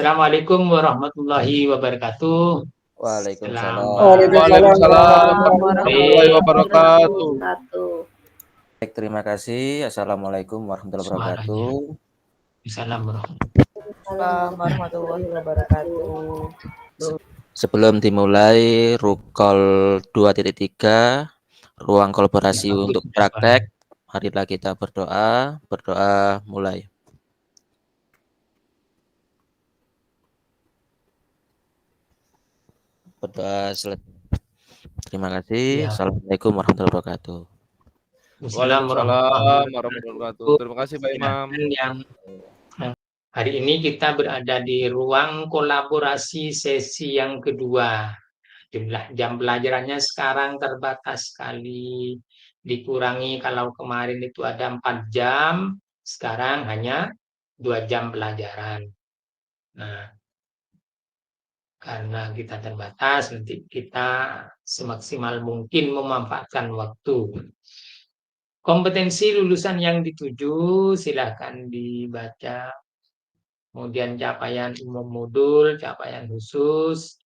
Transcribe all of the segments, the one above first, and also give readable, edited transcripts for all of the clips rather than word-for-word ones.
Assalamualaikum warahmatullahi wabarakatuh. Waalaikumsalam. Waalaikumsalam warahmatullahi wabarakatuh. Baik, terima kasih. Assalamualaikum warahmatullahi wabarakatuh. Assalamualaikum warahmatullahi wabarakatuh. Sebelum dimulai rukol 2.3, ruang kolaborasi untuk praktek, marilah kita berdoa. Berdoa mulai. Berdoa selesai. Terima kasih. Assalamualaikum warahmatullahi wabarakatuh. Waalaikumsalam warahmatullahi wabarakatuh. Terima kasih Pak Imam. Hari ini kita berada di ruang kolaborasi sesi yang kedua. Jumlah jam pelajarannya sekarang terbatas sekali. Dikurangi kalau kemarin itu ada 4 jam, sekarang hanya 2 jam pelajaran. Nah, karena kita terbatas, nanti kita semaksimal mungkin memanfaatkan waktu. Kompetensi lulusan yang dituju silahkan dibaca. Kemudian capaian umum modul, capaian khusus.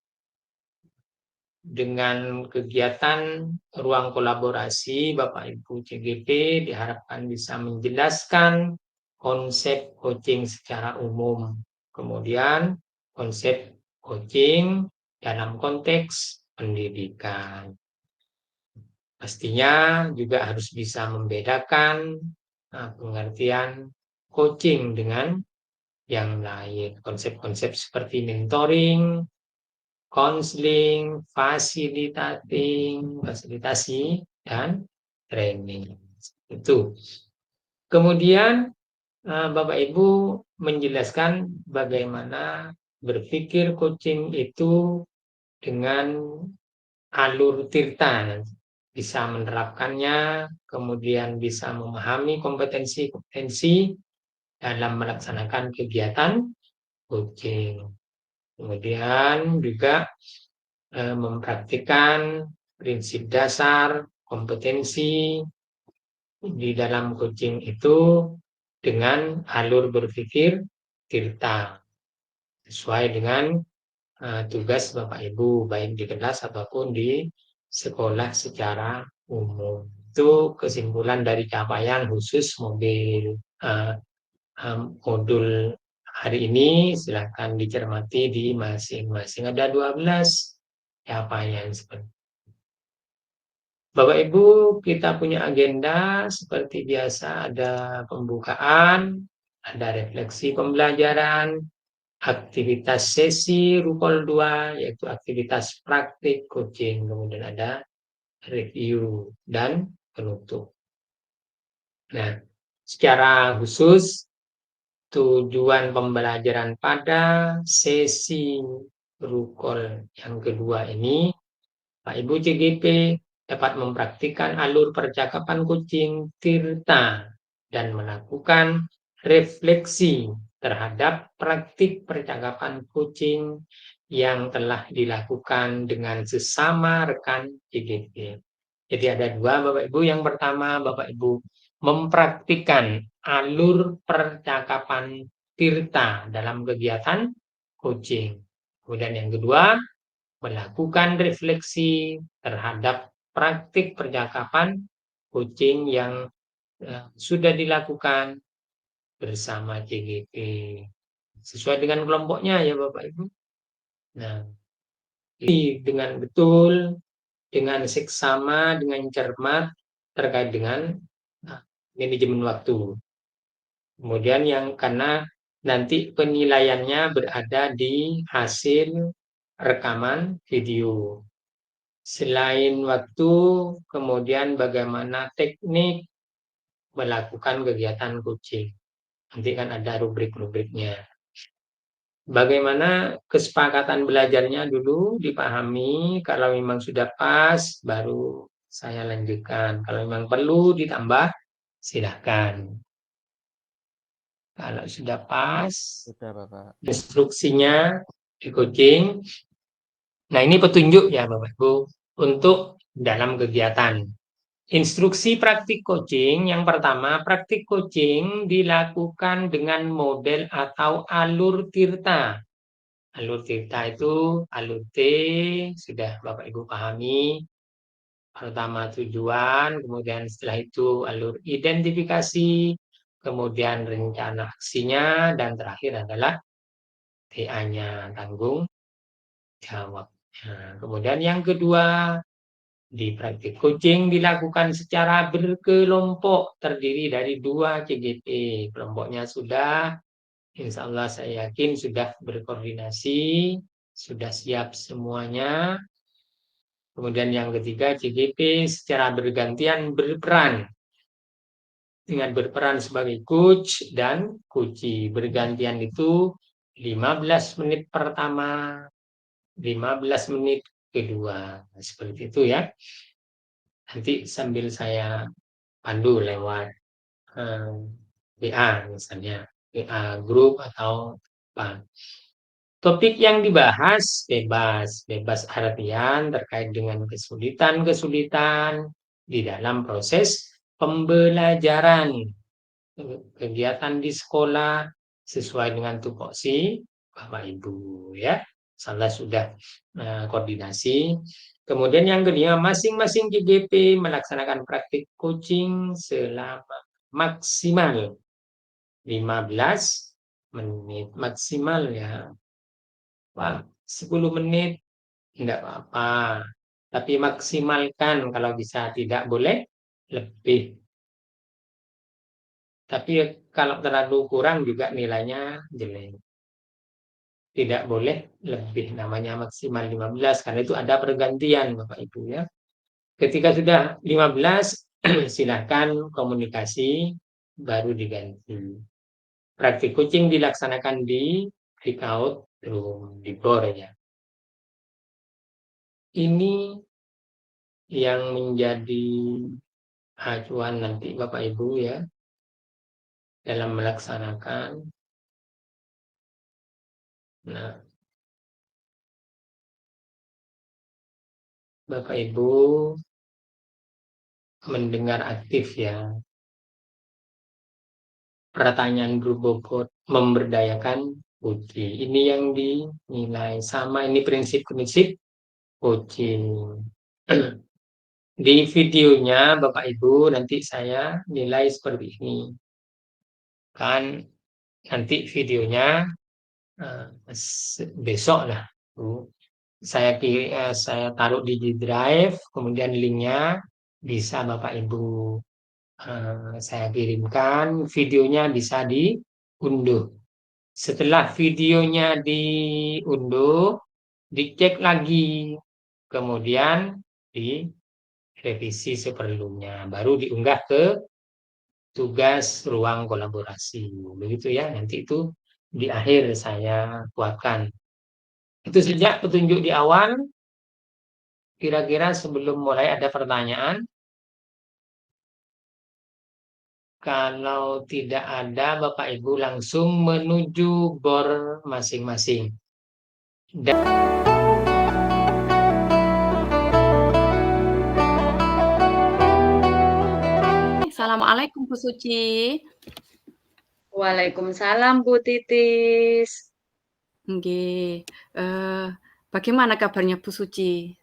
Dengan kegiatan ruang kolaborasi, Bapak Ibu CGP diharapkan bisa menjelaskan konsep coaching secara umum. Kemudian konsep coaching dalam konteks pendidikan. Pastinya juga harus bisa membedakan pengertian coaching dengan yang lain. Konsep-konsep seperti mentoring, konseling, fasilitasi, dan training. Itu. Kemudian Bapak Ibu menjelaskan bagaimana berpikir coaching itu dengan alur tirta, bisa menerapkannya, kemudian bisa memahami kompetensi-kompetensi dalam melaksanakan kegiatan coaching. Kemudian juga mempraktikkan prinsip dasar kompetensi di dalam coaching itu dengan alur berpikir tirta, sesuai dengan tugas Bapak Ibu, baik di kelas ataupun di sekolah secara umum. Itu kesimpulan dari capaian khusus modul hari ini. Silakan dicermati di masing-masing. Ada 12 capaian seperti itu. Bapak Ibu, kita punya agenda seperti biasa, ada pembukaan, ada refleksi pembelajaran, aktivitas sesi rukol 2, yaitu aktivitas praktik coaching, kemudian ada review dan penutup. Nah, secara khusus tujuan pembelajaran pada sesi rukol yang kedua ini, Pak Ibu CGP dapat mempraktikkan alur percakapan coaching tirta dan melakukan refleksi terhadap praktik percakapan coaching yang telah dilakukan dengan sesama rekan CGP. Jadi ada 2 Bapak Ibu. Yang pertama, Bapak Ibu mempraktikkan alur percakapan tirta dalam kegiatan coaching. Kemudian yang kedua, melakukan refleksi terhadap praktik percakapan coaching yang sudah dilakukan bersama CGP. Sesuai dengan kelompoknya ya Bapak Ibu. Nah, ini dengan betul, dengan seksama, dengan cermat terkait dengan manajemen waktu. Kemudian yang karena nanti penilaiannya berada di hasil rekaman video. Selain waktu, kemudian bagaimana teknik melakukan kegiatan coaching. Nanti kan ada rubrik-rubriknya. Bagaimana kesepakatan belajarnya dulu dipahami, kalau memang sudah pas, baru saya lanjutkan. Kalau memang perlu ditambah, silahkan. Kalau sudah pas, Sudah Bapak. instruksinya di coaching. Nah, ini petunjuk ya Bapak Ibu untuk dalam kegiatan. Instruksi praktik coaching yang pertama, praktik coaching dilakukan dengan model atau alur tirta Alur Tirta itu alur T, sudah Bapak Ibu pahami. Pertama tujuan, kemudian setelah itu alur identifikasi, kemudian rencana aksinya, dan terakhir adalah TA-nya, tanggung jawab. Nah, kemudian yang kedua, di praktik coaching dilakukan secara berkelompok, terdiri dari 2 CGP. Kelompoknya sudah, insya Allah saya yakin sudah berkoordinasi, sudah siap semuanya. Kemudian yang ketiga, CGP secara bergantian berperan, dengan berperan sebagai coach dan coachee. Bergantian itu 15 menit pertama, 15 menit kedua. Seperti itu ya. Nanti sambil saya pandu lewat WA misalnya, WA grup atau apa. Topik yang dibahas bebas artian terkait dengan kesulitan-kesulitan di dalam proses pembelajaran, kegiatan di sekolah sesuai dengan tupoksi Bapak Ibu ya. Salah sudah koordinasi. Kemudian yang kedua, masing-masing GGP melaksanakan praktik coaching selama maksimal 15 menit maksimal ya. Wah, 10 menit enggak apa-apa. Tapi maksimalkan kalau bisa, tidak boleh lebih. Tapi kalau terlalu kurang juga nilainya jelek. Tidak boleh lebih, namanya maksimal 15 karena itu ada pergantian Bapak Ibu ya. Ketika sudah 15 silakan komunikasi baru diganti. Praktik coaching dilaksanakan di breakout room, di BOR ya. Ini yang menjadi acuan nanti Bapak Ibu ya dalam melaksanakan. Nah, Bapak Ibu mendengar aktif ya. Pertanyaan grup bobot memberdayakan putri. Ini yang dinilai sama, ini prinsip-prinsip coaching. Di videonya Bapak Ibu nanti saya nilai seperti ini. Kan nanti videonya besok lah. Saya taruh di drive, kemudian linknya bisa Bapak Ibu saya kirimkan, videonya bisa diunduh. Setelah videonya diunduh, dicek lagi, kemudian direvisi seperlunya, baru diunggah ke tugas ruang kolaborasi. Begitu ya, nanti itu di akhir saya kuatkan. Itu sejak petunjuk di awal. Kira-kira sebelum mulai ada pertanyaan? Kalau tidak ada, Bapak Ibu langsung menuju BOR masing-masing. Assalamualaikum Bu Suci. Waalaikumsalam Bu Titis. Nggih. Bagaimana kabarnya Bu Suci?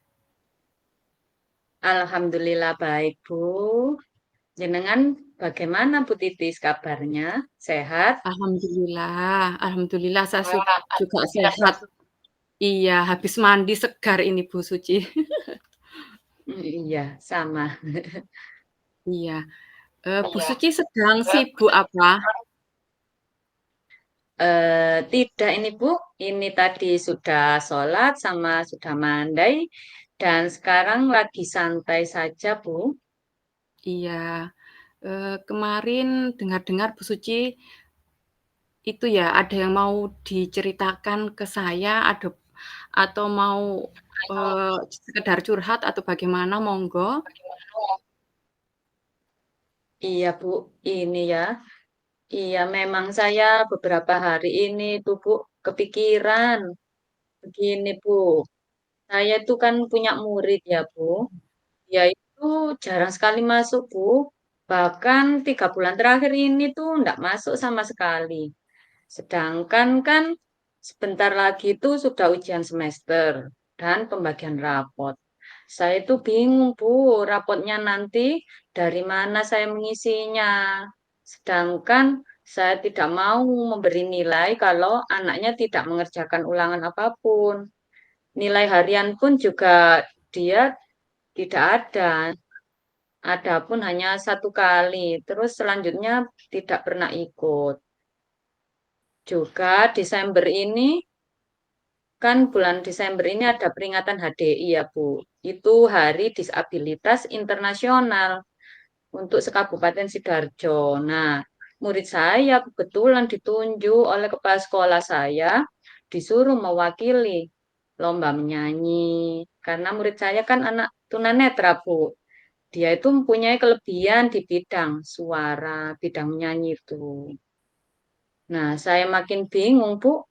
Alhamdulillah baik Bu. Jenengan bagaimana Bu Titis kabarnya? Sehat? Alhamdulillah saya juga sehat. Iya, habis mandi segar ini Bu Suci. Iya, sama. Iya. Bu Suci sedang sibuk apa? Tidak ini Bu, ini tadi sudah sholat sama sudah mandai dan sekarang lagi santai saja Bu. Iya. Kemarin dengar-dengar Bu Suci itu ya ada yang mau diceritakan ke saya, atau mau sekedar curhat atau bagaimana, monggo. Iya Bu, ini ya. Iya memang saya beberapa hari ini tuh Bu kepikiran. Begini Bu, saya itu kan punya murid ya Bu. Dia itu jarang sekali masuk Bu. Bahkan 3 bulan terakhir ini tuh enggak masuk sama sekali. Sedangkan kan sebentar lagi itu sudah ujian semester dan pembagian rapot. Saya itu bingung, Bu, rapotnya nanti dari mana saya mengisinya. Sedangkan saya tidak mau memberi nilai kalau anaknya tidak mengerjakan ulangan apapun. Nilai harian pun juga dia tidak ada. Ada pun hanya 1 kali. Terus selanjutnya tidak pernah ikut. Juga Desember ini, kan bulan Desember ini ada peringatan HDI ya, Bu. Itu Hari Disabilitas Internasional untuk sekabupaten Sidoarjo. Nah, murid saya kebetulan ditunjuk oleh kepala sekolah saya disuruh mewakili lomba menyanyi. Karena murid saya kan anak tunanetra, Bu. Dia itu mempunyai kelebihan di bidang suara, bidang menyanyi itu. Nah, saya makin bingung, Bu.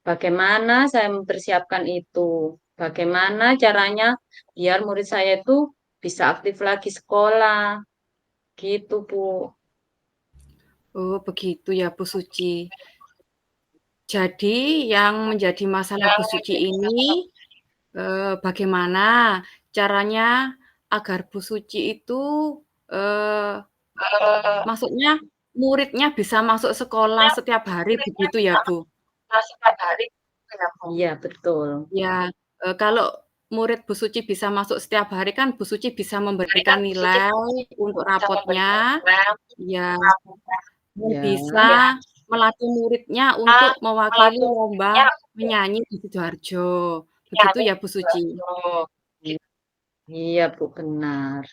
Bagaimana saya mempersiapkan itu? Bagaimana caranya biar murid saya itu bisa aktif lagi sekolah? Gitu, Bu. Oh, begitu ya, Bu Suci. Jadi yang menjadi masalah Bu Suci ini, bagaimana caranya agar Bu Suci itu, maksudnya muridnya bisa masuk sekolah setiap hari begitu ya, Bu? Iya, betul. Ya, kalau murid Bu Suci bisa masuk setiap hari kan Bu Suci bisa memberikan nilai untuk rapotnya, ya, dan Ya, bisa melatih muridnya untuk mewakili lomba menyanyi di Sidoarjo. Begitu ya, Bu Suci? iya, Bu, benar.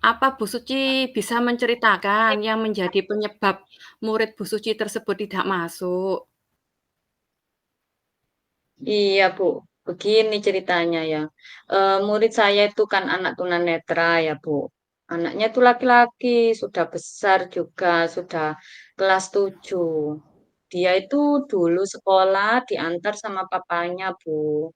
Apa Bu Suci bisa menceritakan yang menjadi penyebab murid Bu Suci tersebut tidak masuk? Iya, Bu. Begini ceritanya ya. Murid saya itu kan anak tunanetra ya, Bu. Anaknya itu laki-laki, sudah besar juga, sudah kelas 7. Dia itu dulu sekolah diantar sama papanya, Bu.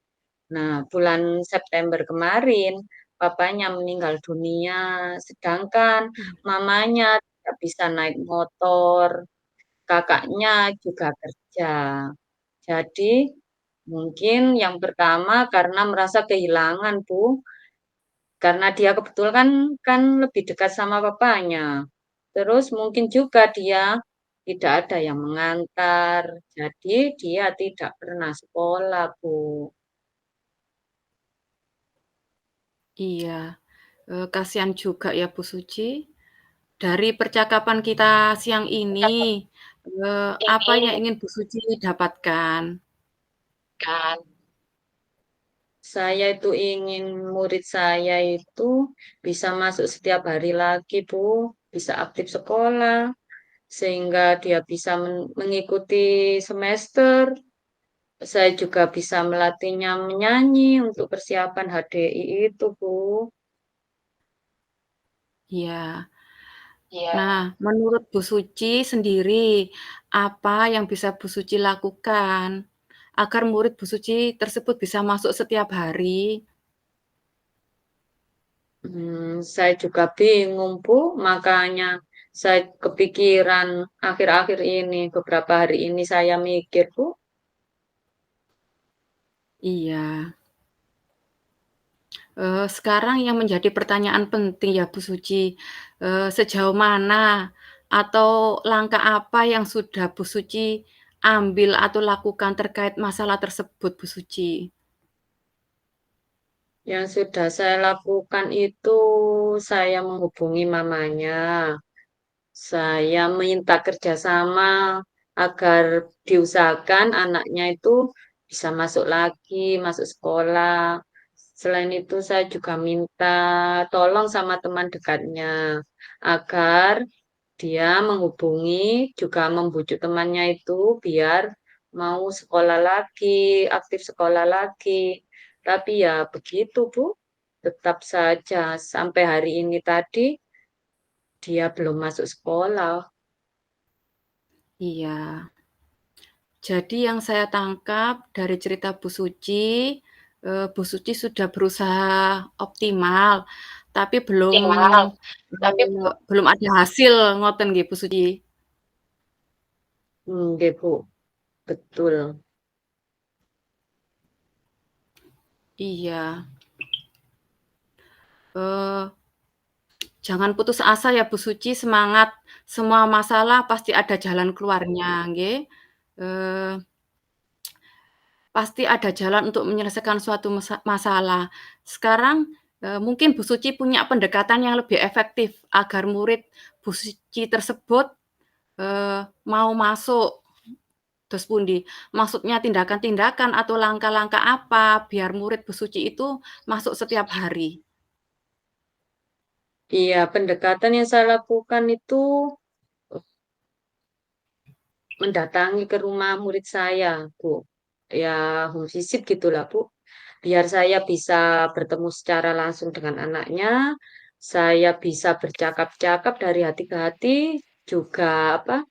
Nah, bulan September kemarin, papanya meninggal dunia, sedangkan mamanya tidak bisa naik motor, kakaknya juga kerja. Jadi, mungkin yang pertama karena merasa kehilangan, Bu. Karena dia kebetulan kan lebih dekat sama papanya. Terus mungkin juga dia tidak ada yang mengantar. Jadi dia tidak pernah sekolah, Bu. Iya, kasihan juga ya Bu Suci. Dari percakapan kita siang ini, apa yang ingin Bu Suci dapatkan? Saya itu ingin murid saya itu bisa masuk setiap hari lagi, Bu. Bisa aktif sekolah, sehingga dia bisa mengikuti semester. Saya juga bisa melatihnya menyanyi untuk persiapan HDI itu, Bu. Iya. Nah, menurut Bu Suci sendiri, apa yang bisa Bu Suci lakukan agar murid Bu Suci tersebut bisa masuk setiap hari? Saya juga bingung, Bu. Makanya saya kepikiran akhir-akhir ini, beberapa hari ini saya mikir, Bu. Iya. Sekarang yang menjadi pertanyaan penting ya Bu Suci, sejauh mana atau langkah apa yang sudah Bu Suci ambil atau lakukan terkait masalah tersebut Bu Suci? Yang sudah saya lakukan itu saya menghubungi mamanya. Saya minta kerjasama agar diusahakan anaknya itu bisa masuk lagi, masuk sekolah. Selain itu, saya juga minta tolong sama teman dekatnya agar dia menghubungi, juga membujuk temannya itu biar mau sekolah lagi, aktif sekolah lagi. Tapi ya begitu, Bu. Tetap saja sampai hari ini tadi dia belum masuk sekolah. Iya. Jadi yang saya tangkap dari cerita Bu Suci, Bu Suci sudah berusaha optimal, tapi belum ada hasil ngoten nggih Bu Suci. Nggih, Bu, betul. Iya. Jangan putus asa ya Bu Suci, semangat, semua masalah pasti ada jalan keluarnya, nggih. Eee, pasti ada jalan untuk menyelesaikan suatu masalah. Sekarang, mungkin Bu Suci punya pendekatan yang lebih efektif agar murid Bu Suci tersebut, mau masuk. Terus pundi? Maksudnya tindakan-tindakan atau langkah-langkah apa biar murid Bu Suci itu masuk setiap hari? Iya, pendekatan yang saya lakukan itu mendatangi ke rumah murid saya, Bu. Ya, home visit gitulah, Bu. Biar saya bisa bertemu secara langsung dengan anaknya, saya bisa bercakap-cakap dari hati ke hati, juga apa,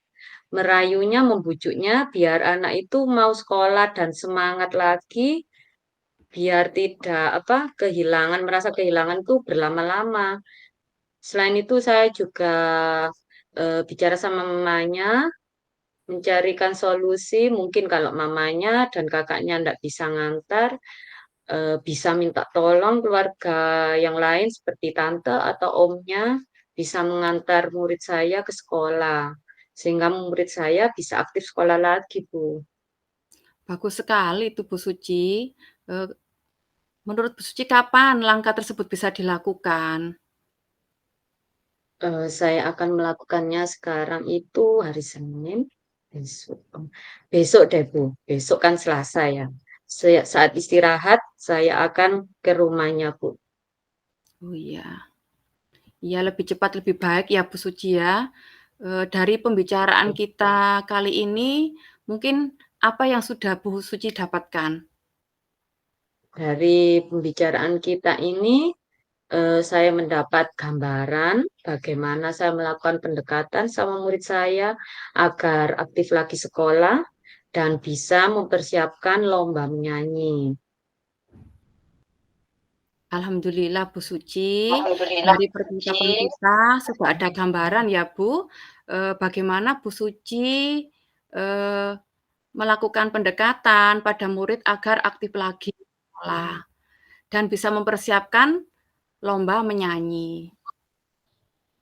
merayunya, membujuknya biar anak itu mau sekolah dan semangat lagi, biar tidak apa, merasa kehilangan itu berlama-lama. Selain itu saya juga bicara sama mamanya, mencarikan solusi. Mungkin kalau mamanya dan kakaknya tidak bisa ngantar, bisa minta tolong keluarga yang lain seperti tante atau omnya bisa mengantar murid saya ke sekolah, sehingga murid saya bisa aktif sekolah lagi, Bu. Bagus sekali itu Bu Suci. Eee, menurut Bu Suci kapan langkah tersebut bisa dilakukan? Saya akan melakukannya sekarang itu hari Senin, besok besok deh, Bu. Besok kan Selasa ya. Saat istirahat saya akan ke rumahnya, Bu. Oh iya. Iya lebih cepat lebih baik ya Bu Suci ya. Dari pembicaraan kita kali ini, mungkin apa yang sudah Bu Suci dapatkan? Dari pembicaraan kita ini, saya mendapat gambaran bagaimana saya melakukan pendekatan sama murid saya agar aktif lagi sekolah dan bisa mempersiapkan lomba menyanyi. Alhamdulillah Bu Suci, Alhamdulillah, dari Bu percakapan Suci. kita sudah ada gambaran ya Bu, bagaimana Bu Suci, eee, melakukan pendekatan pada murid agar aktif lagi di sekolah dan bisa mempersiapkan lomba menyanyi.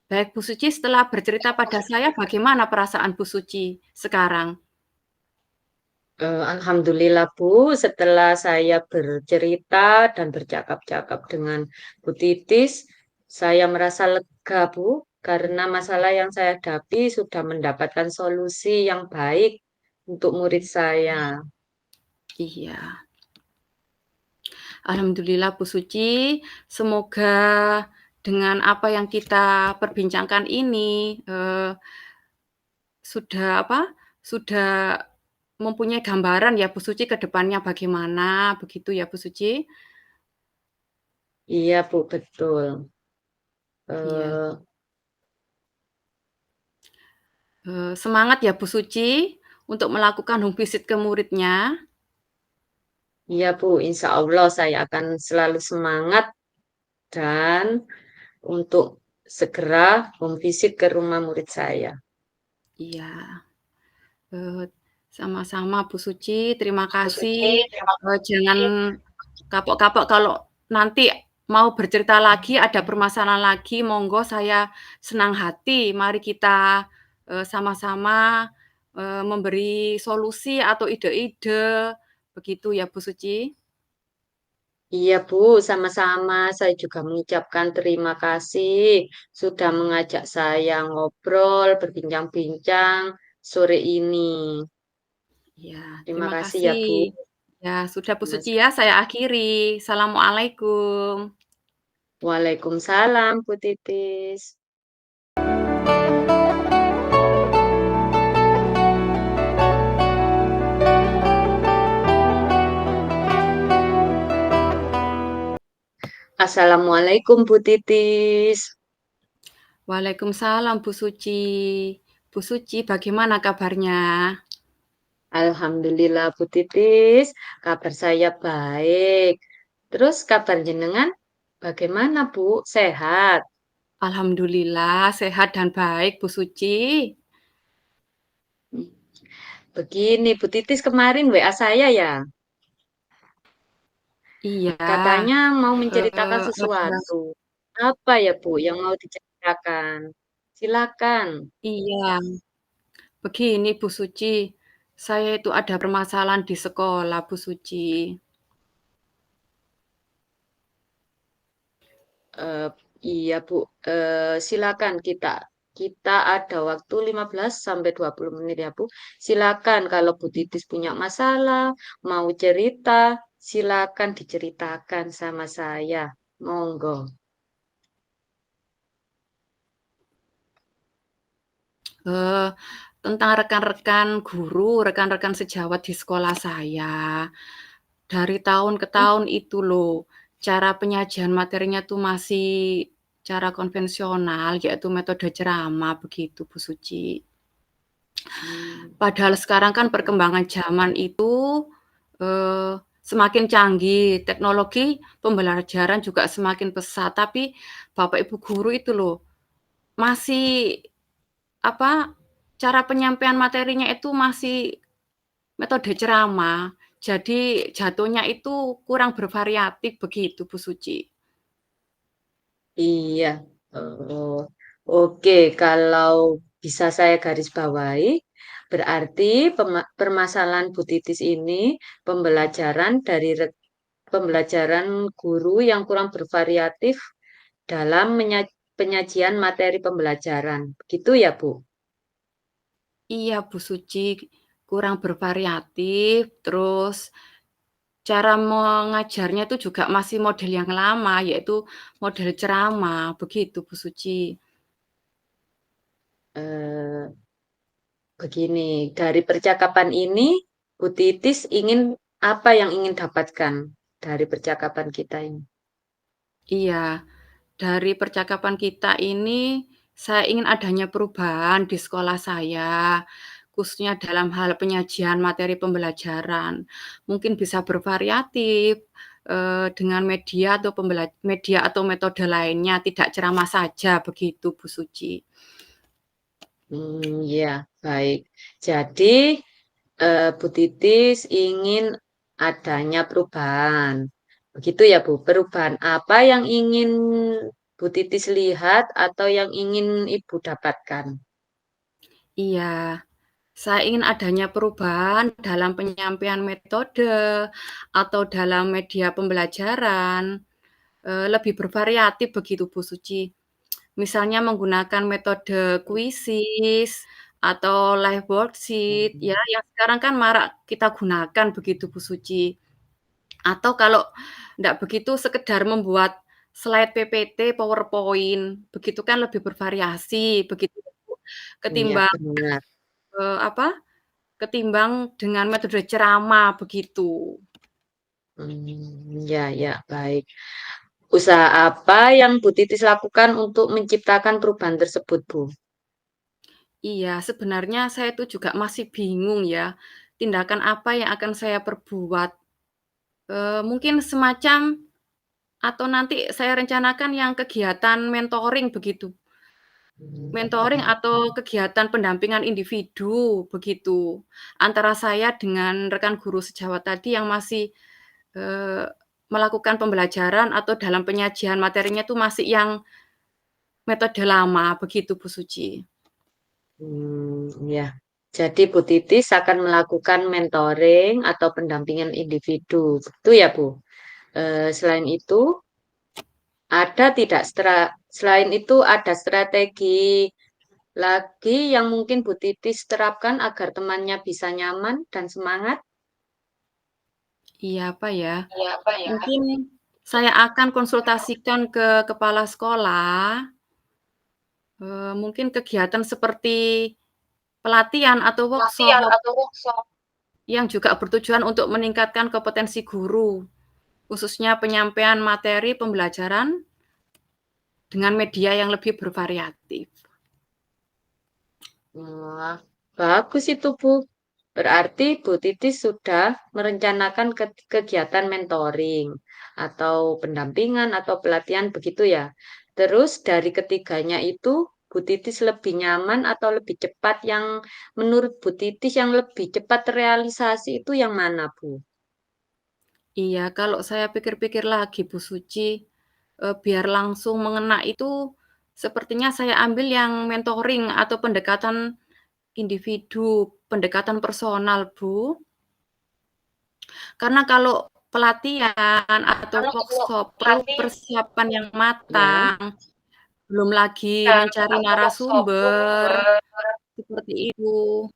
Baik Bu Suci, setelah bercerita pada saya, bagaimana perasaan Bu Suci sekarang? Alhamdulillah Bu, setelah saya bercerita dan bercakap-cakap dengan Bu Titis, saya merasa lega Bu, karena masalah yang saya hadapi sudah mendapatkan solusi yang baik untuk murid saya. Iya. Alhamdulillah Bu Suci, semoga dengan apa yang kita perbincangkan ini, sudah mempunyai gambaran ya Bu Suci ke depannya bagaimana, begitu ya Bu Suci? Iya Bu, betul. Iya. Eh, Semangat ya Bu Suci untuk melakukan home visit ke muridnya. iya Bu, insya Allah saya akan selalu semangat dan untuk segera home visit ke rumah murid saya. Iya, eee, sama-sama Bu Suci, terima Bu kasih, Suci, terima jangan kasih. kapok-kapok kalau nanti mau bercerita lagi, ada permasalahan lagi, monggo saya senang hati. Mari kita, sama-sama, memberi solusi atau ide-ide, begitu ya Bu Suci? Iya Bu, sama-sama. Saya juga mengucapkan terima kasih sudah mengajak saya ngobrol, berbincang-bincang sore ini. Iya, Terima terima kasih ya kasih. Bu. Ya sudah Bu Suci ya, Mas- saya akhiri. Assalamualaikum. Waalaikumsalam Bu Titis. Assalamualaikum Bu Titis. Waalaikumsalam Bu Suci. Bu Suci, bagaimana kabarnya? Alhamdulillah Bu Titis, kabar saya baik. Terus kabar jenengan bagaimana Bu? Sehat? Alhamdulillah sehat dan baik Bu Suci. begini Bu Titis kemarin WA saya ya. Iya, Katanya mau menceritakan ada sesuatu. Apa ya Bu yang mau diceritakan? Silakan. iya, begini Bu Suci, saya itu ada permasalahan di sekolah Bu Suci. Eh, iya Bu, silakan kita ada waktu 15 sampai 20 menit ya Bu. Silakan kalau Bu Titis punya masalah, mau cerita, silakan diceritakan sama saya. Monggo. Eh, tentang rekan-rekan guru, rekan-rekan sejawat di sekolah saya. Dari tahun ke tahun itu loh, cara penyajian materinya tuh masih cara konvensional, yaitu metode ceramah begitu Bu Suci. Padahal sekarang kan perkembangan zaman itu semakin canggih, teknologi pembelajaran juga semakin pesat, tapi Bapak Ibu guru itu loh masih apa cara penyampaian materinya itu masih metode ceramah. Jadi jatuhnya itu kurang bervariatif begitu Bu Suci. Iya. Oh, oke, kalau bisa saya garis bawahi, berarti permasalahan Bu Titis ini pembelajaran guru yang kurang bervariatif dalam penyajian materi pembelajaran. Begitu ya, Bu? Iya Bu Suci, kurang bervariatif, terus cara mengajarnya itu juga masih model yang lama, yaitu model ceramah, begitu Bu Suci. Eh, begini, dari percakapan ini, Bu Titis ingin apa yang ingin dapatkan dari percakapan kita ini? Iya, dari percakapan kita ini, saya ingin adanya perubahan di sekolah saya, khususnya dalam hal penyajian materi pembelajaran. Mungkin bisa bervariatif, dengan media atau metode lainnya, tidak ceramah saja, begitu Bu Suci. Ya, baik. Jadi, Bu Titis ingin adanya perubahan. Begitu ya, Bu. Perubahan apa yang ingin Bu Titis lihat atau yang ingin Ibu dapatkan? Iya. Saya ingin adanya perubahan dalam penyampaian metode atau dalam media pembelajaran, lebih bervariatif begitu Bu Suci. Misalnya menggunakan metode kuisis atau live worksheet ya, yang sekarang kan marak kita gunakan begitu Bu Suci. Atau kalau ndak begitu sekedar membuat slide PPT, PowerPoint, begitu kan lebih bervariasi begitu ya Bu, Ya, ketimbang, benar. apa, ketimbang dengan metode ceramah begitu. Ya, ya, baik. Usaha apa yang Bu Titis lakukan untuk menciptakan perubahan tersebut, Bu? Iya, sebenarnya saya itu juga masih bingung ya, tindakan apa yang akan saya perbuat. Mungkin semacam atau nanti saya rencanakan yang kegiatan mentoring begitu. Mentoring atau kegiatan pendampingan individu begitu, antara saya dengan rekan guru sejawat tadi yang masih, eee, melakukan pembelajaran atau dalam penyajian materinya itu masih yang metode lama begitu Bu Suci. Ya. Jadi Bu Titis akan melakukan mentoring atau pendampingan individu. Itu ya, Bu. Selain itu, selain itu ada strategi lagi yang mungkin Bu Titis terapkan agar temannya bisa nyaman dan semangat? Iya, apa ya, mungkin saya akan konsultasikan ke kepala sekolah, mungkin kegiatan seperti pelatihan atau workshop yang juga bertujuan untuk meningkatkan kompetensi guru, khususnya penyampaian materi pembelajaran dengan media yang lebih bervariatif. Wah, bagus itu, Bu. Berarti Bu Titis sudah merencanakan kegiatan mentoring atau pendampingan atau pelatihan begitu ya. Terus dari ketiganya itu Bu Titis lebih nyaman atau lebih cepat? Yang menurut Bu Titis yang lebih cepat terrealisasi itu yang mana, Bu? Iya, kalau saya pikir-pikir lagi Bu Suci, biar langsung mengena itu sepertinya saya ambil yang mentoring atau pendekatan individu, pendekatan personal, Bu. Karena kalau pelatihan atau workshop perlu persiapan yang Ya. matang, belum lagi mencari narasumber, seperti itu.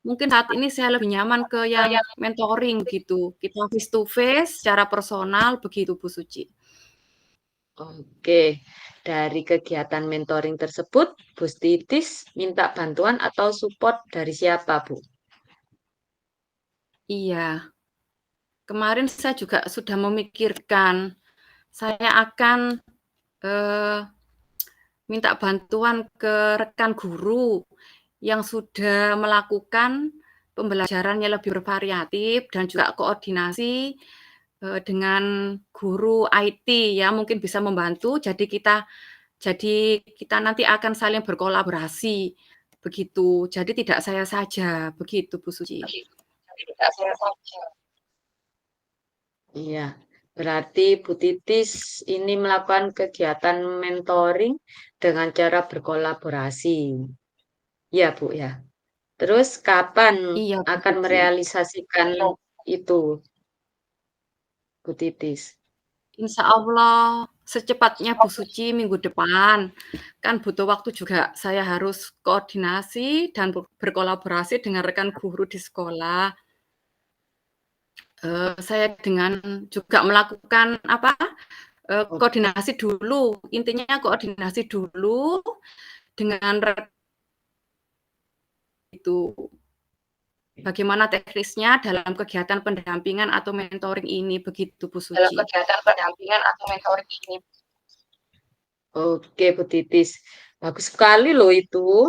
Mungkin saat ini saya lebih nyaman ke yang mentoring gitu, kita face to face secara personal begitu Bu Suci. Oke, dari kegiatan mentoring tersebut, Bu Titis minta bantuan atau support dari siapa, Bu? Iya, kemarin saya juga sudah memikirkan, saya akan, minta bantuan ke rekan guru yang sudah melakukan pembelajarannya lebih bervariatif dan juga koordinasi, dengan guru IT ya, mungkin bisa membantu jadi kita nanti akan saling berkolaborasi, begitu. Jadi tidak saya saja, begitu Bu Suci. Iya, berarti Bu Titis ini melakukan kegiatan mentoring dengan cara berkolaborasi. Ya, Bu ya. Terus kapan Iya Bu akan Suci. merealisasikan itu, Bu Titis? Insya Allah secepatnya Bu Suci minggu depan. Kan butuh waktu juga saya harus koordinasi dan berkolaborasi dengan rekan guru di sekolah. Saya dengan juga melakukan koordinasi dulu, intinya koordinasi dulu dengan itu. Bagaimana teknisnya dalam kegiatan pendampingan atau mentoring ini, begitu Bu Suci. Oke, Bu Titis. Bagus sekali loh itu.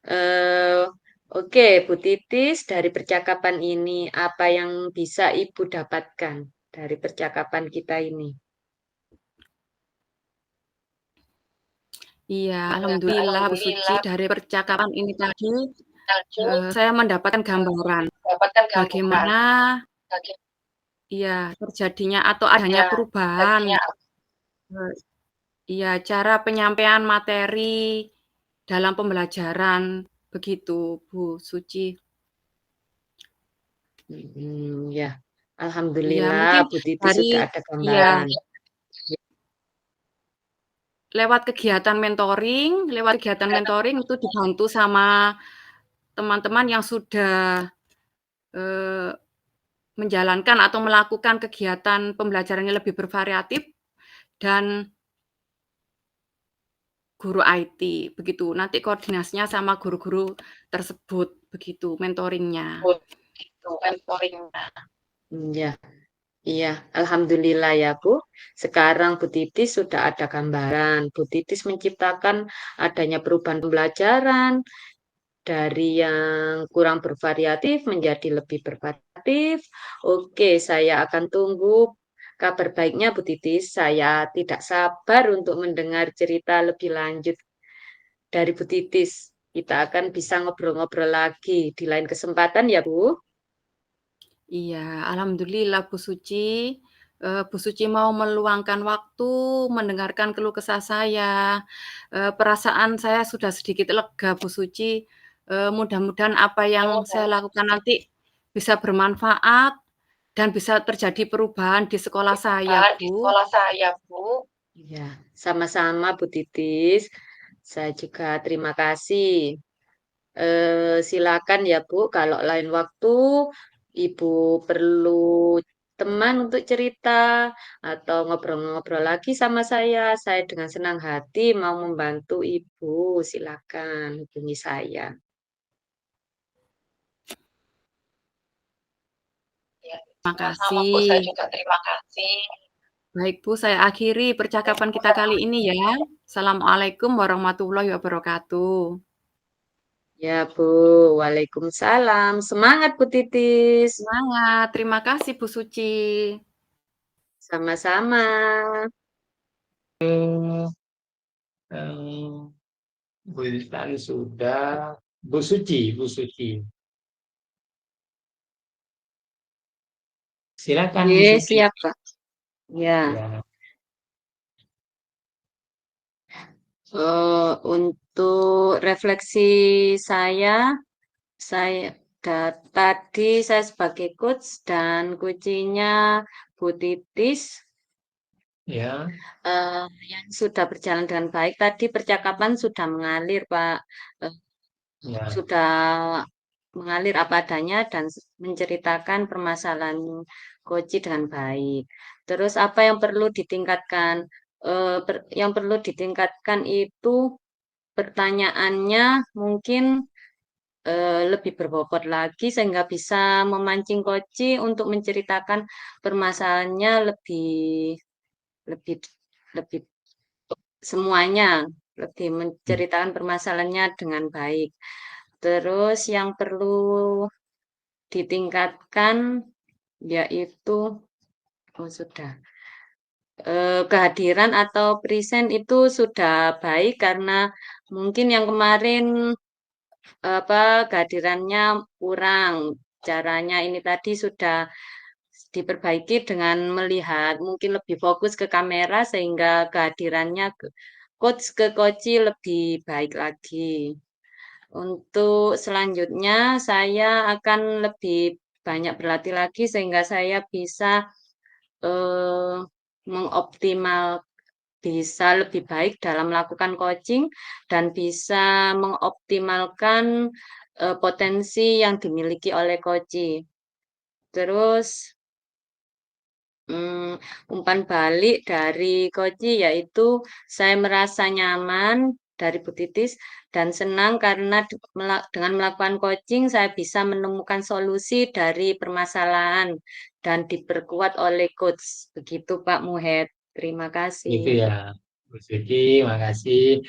Eh, oke, Bu Titis, dari percakapan ini, apa yang bisa Ibu dapatkan dari percakapan kita ini? Iya, alhamdulillah Bu Suci dari percakapan ini tadi, saya mendapatkan gambaran bagaimana terjadinya atau adanya perubahan, cara penyampaian materi dalam pembelajaran, begitu Bu Suci. Ya, Iya, alhamdulillah mungkin Bu Titis dari sudah ada gambaran. lewat kegiatan mentoring itu dibantu sama teman-teman yang sudah, eee, menjalankan atau melakukan kegiatan pembelajarannya lebih bervariatif dan guru IT, begitu. Nanti koordinasinya sama guru-guru tersebut, begitu mentoring-nya. Ya, iya, alhamdulillah ya Bu. Sekarang Bu Titis sudah ada gambaran. Bu Titis menciptakan adanya perubahan pembelajaran dari yang kurang bervariatif menjadi lebih bervariatif. Oke, saya akan tunggu kabar baiknya Bu Titis. Saya tidak sabar untuk mendengar cerita lebih lanjut dari Bu Titis. Kita akan bisa ngobrol-ngobrol lagi di lain kesempatan ya Bu. Iya, alhamdulillah Bu Suci. Bu Suci mau meluangkan waktu mendengarkan keluh kesah saya. Perasaan saya sudah sedikit lega Bu Suci. Mudah-mudahan apa yang saya lakukan nanti bisa bermanfaat dan bisa terjadi perubahan di sekolah saya, Bu. Ya, sama-sama Bu Titis. Saya juga terima kasih. Silakan ya Bu, kalau lain waktu Ibu perlu teman untuk cerita atau ngobrol-ngobrol lagi sama saya dengan senang hati mau membantu Ibu. Silakan hubungi saya. Terima kasih. Baik Bu, saya akhiri percakapan kita kali ini ya. Assalamualaikum warahmatullahi wabarakatuh. Ya Bu, Waalaikumsalam. Semangat Bu Titis. Semangat, terima kasih Bu Suci. Sama-sama. Eee Bu Listan sudah. Bu Suci. Silakan Bu Oke, Suci. siap, Pak. Ya. Ya. Untuk refleksi saya tadi saya sebagai coach dan kuncinya Bu Titis Ya. yang sudah berjalan dengan baik. Tadi percakapan sudah mengalir, Pak. Ya. Sudah mengalir apa adanya dan menceritakan permasalahan Koci dengan baik. Terus apa yang perlu ditingkatkan? Yang perlu ditingkatkan itu pertanyaannya mungkin lebih berbobot lagi sehingga bisa memancing Koci untuk menceritakan permasalahannya lebih lebih semuanya, lebih menceritakan permasalahannya dengan baik. Terus yang perlu ditingkatkan yaitu sudah kehadiran atau present itu sudah baik karena mungkin yang kemarin kehadirannya kurang. Caranya ini tadi sudah diperbaiki dengan melihat mungkin lebih fokus ke kamera sehingga kehadirannya coach ke coach lebih baik lagi. Untuk selanjutnya saya akan lebih banyak berlatih lagi sehingga saya bisa bisa lebih baik dalam melakukan coaching dan bisa mengoptimalkan potensi yang dimiliki oleh coach. Terus umpan balik dari coach yaitu saya merasa nyaman dari Bu Titis dan senang karena dengan melakukan coaching saya bisa menemukan solusi dari permasalahan dan diperkuat oleh coach. Begitu Pak Muhed. Terima kasih. Itu ya. Bu Suci, makasih.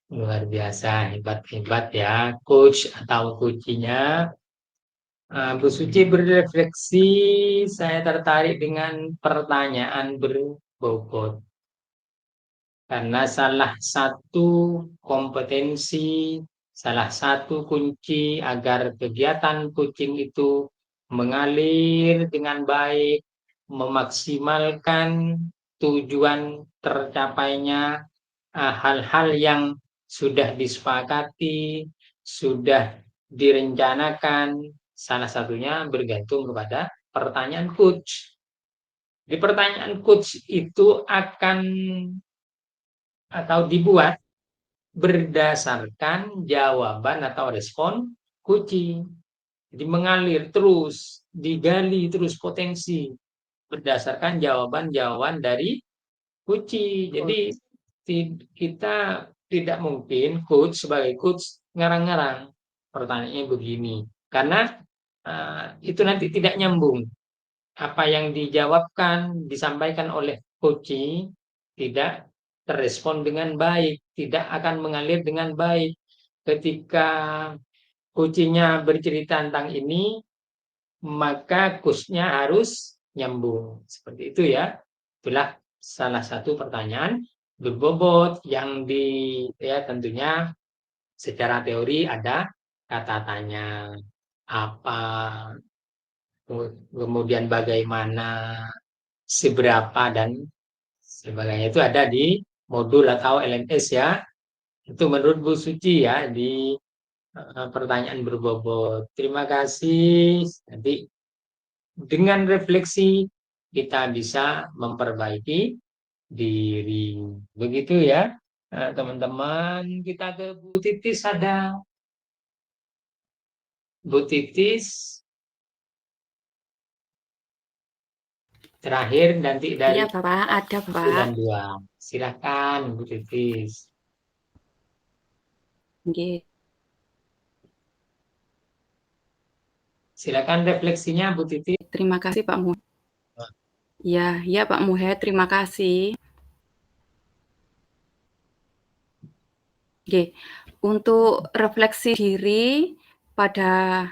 Luar biasa, hebat-hebat ya. Coach atau kuncinya. Bu Suci berefleksi, saya tertarik dengan pertanyaan berbobot. Karena salah satu kompetensi, salah satu kunci agar kegiatan coaching itu mengalir dengan baik, memaksimalkan tujuan tercapainya hal-hal yang sudah disepakati, sudah direncanakan, salah satunya bergantung kepada pertanyaan coach. Di pertanyaan coach itu akan atau dibuat berdasarkan jawaban atau respon coaching. Jadi mengalir terus, digali terus potensi berdasarkan jawaban-jawaban dari coach. Jadi kita tidak mungkin coach sebagai coach ngarang-ngarang pertanyaannya begini karena itu nanti tidak nyambung. Apa yang dijawabkan disampaikan oleh coach tidak terrespon dengan baik, tidak akan mengalir dengan baik. Ketika coachnya bercerita tentang ini, maka coachnya harus nyambung. Seperti itu ya. Itulah salah satu pertanyaan berbobot yang tentunya secara teori ada kata tanya, apa, kemudian bagaimana, seberapa, dan sebagainya. Itu ada di modul atau LMS ya. Itu menurut Bu Suci ya di pertanyaan berbobot. Terima kasih. Nanti dengan refleksi kita bisa memperbaiki diri. Begitu ya, teman-teman. Kita ke Bu Titis ada. Bu Titis. Terakhir nanti dari Iya, Bapak. Ada, Bapak. 2. Silakan Bu Titis. Nggih. Silakan refleksinya Bu Titis. Terima kasih Pak Muhed. Ya Pak Muhed, terima kasih. Oke, untuk refleksi diri pada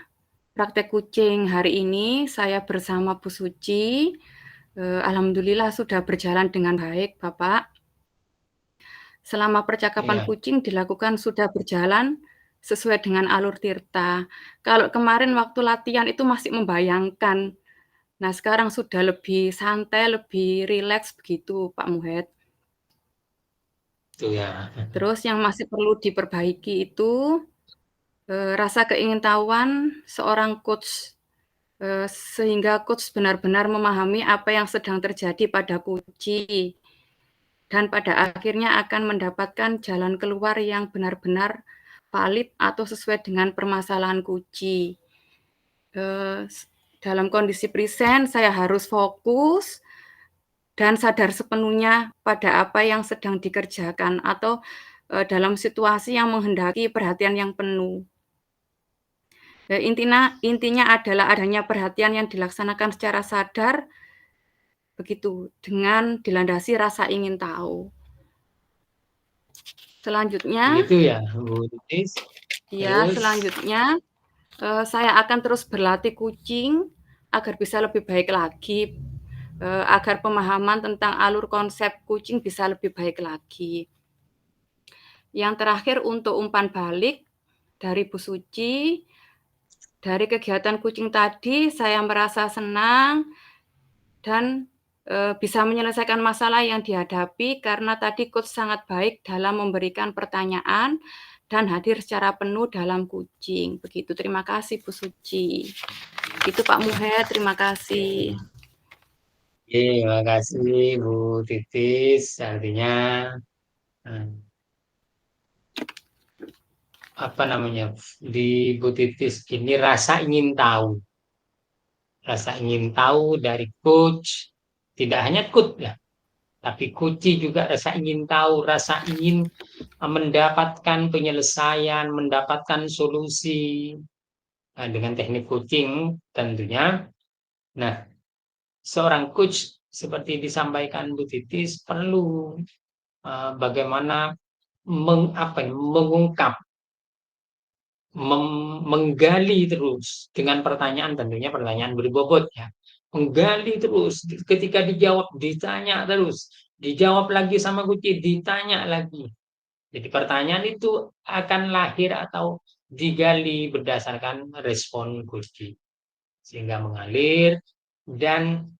praktek kucing hari ini saya bersama Bu Suci. Alhamdulillah sudah berjalan dengan baik, Bapak. selama percakapan Iya. kucing dilakukan sudah berjalan sesuai dengan alur Tirta. Kalau kemarin waktu latihan itu masih membayangkan. Nah, sekarang sudah lebih santai, lebih rileks begitu, Pak Muhed. Itu ya. Terus yang masih perlu diperbaiki itu, rasa keingintahuan seorang coach, sehingga coach benar-benar memahami apa yang sedang terjadi pada kunci, dan pada akhirnya akan mendapatkan jalan keluar yang benar-benar valid atau sesuai dengan permasalahan kunci. Dalam kondisi present, saya harus fokus dan sadar sepenuhnya pada apa yang sedang dikerjakan atau dalam situasi yang menghendaki perhatian yang penuh. Intinya adalah adanya perhatian yang dilaksanakan secara sadar, begitu, dengan dilandasi rasa ingin tahu. Selanjutnya, Begitu ya, Bu Titis. ya, Terus, selanjutnya saya akan terus berlatih kucing agar bisa lebih baik lagi, agar pemahaman tentang alur konsep kucing bisa lebih baik lagi. Yang terakhir untuk umpan balik dari Bu Suci, dari kegiatan kucing tadi saya merasa senang dan bisa menyelesaikan masalah yang dihadapi karena tadi coach sangat baik dalam memberikan pertanyaan dan hadir secara penuh dalam kucing. Begitu, terima kasih Bu Suci. Itu Pak Muhed, terima kasih. terima kasih Bu Titis. Artinya apa namanya, di Bu Titis ini rasa ingin tahu dari coach, tidak hanya coach ya, tapi kunci juga rasa ingin tahu, rasa ingin mendapatkan penyelesaian, mendapatkan solusi dengan teknik coaching tentunya. Nah, seorang coach seperti disampaikan Bu Titis perlu bagaimana mengungkap, menggali terus dengan pertanyaan, tentunya pertanyaan berbobot ya, menggali terus, ketika dijawab ditanya terus, dijawab lagi sama kunci, ditanya lagi. Jadi pertanyaan itu akan lahir atau digali berdasarkan respon kunci, sehingga mengalir dan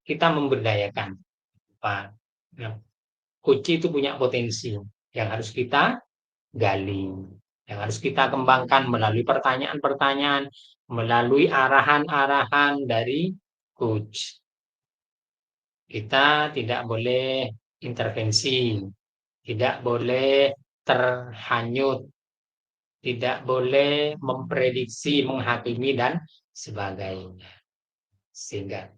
kita memberdayakan Pak. Nah, kunci itu punya potensi yang harus kita gali, yang harus kita kembangkan melalui pertanyaan-pertanyaan, melalui arahan-arahan dari coach. Kita tidak boleh intervensi, tidak boleh terhanyut, tidak boleh memprediksi, menghakimi, dan sebagainya. Sehingga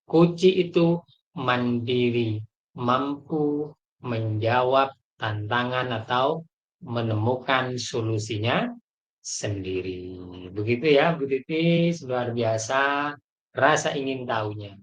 kunci itu mandiri, mampu menjawab tantangan atau menemukan solusinya sendiri. Begitu ya Bu Titis, luar biasa rasa ingin tahunya.